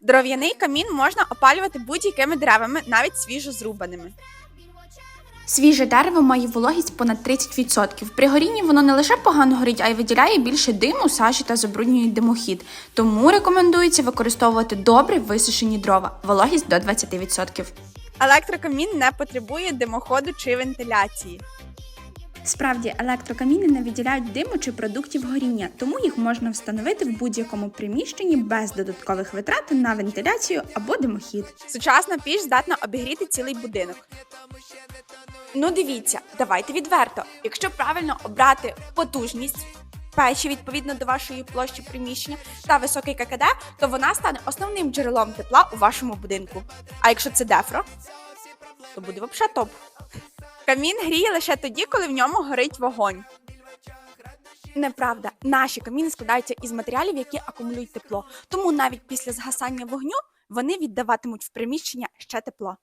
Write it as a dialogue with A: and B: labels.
A: Дерев'яний камін можна опалювати будь-якими деревами, навіть свіжозрубаними.
B: Свіже дерево має вологість понад 30%. При горінні воно не лише погано горить, а й виділяє більше диму, сажі та забруднює димохід. Тому рекомендується використовувати добре висушені дрова, вологість до 20%.
A: Електрокамін не потребує димоходу чи вентиляції.
B: Справді, електрокаміни не виділяють диму чи продуктів горіння, тому їх можна встановити в будь-якому приміщенні без додаткових витрат на вентиляцію або димохід.
A: Сучасна піч здатна обігріти цілий будинок. Ну дивіться, давайте відверто. Якщо правильно обрати потужність печі відповідно до вашої площі приміщення та високий ККД, то вона стане основним джерелом тепла у вашому будинку. А якщо це дефро, то буде взагалі топ. Камін гріє лише тоді, коли в ньому горить вогонь. Неправда, наші каміни складаються із матеріалів, які акумулюють тепло. Тому навіть після згасання вогню вони віддаватимуть в приміщення ще тепло.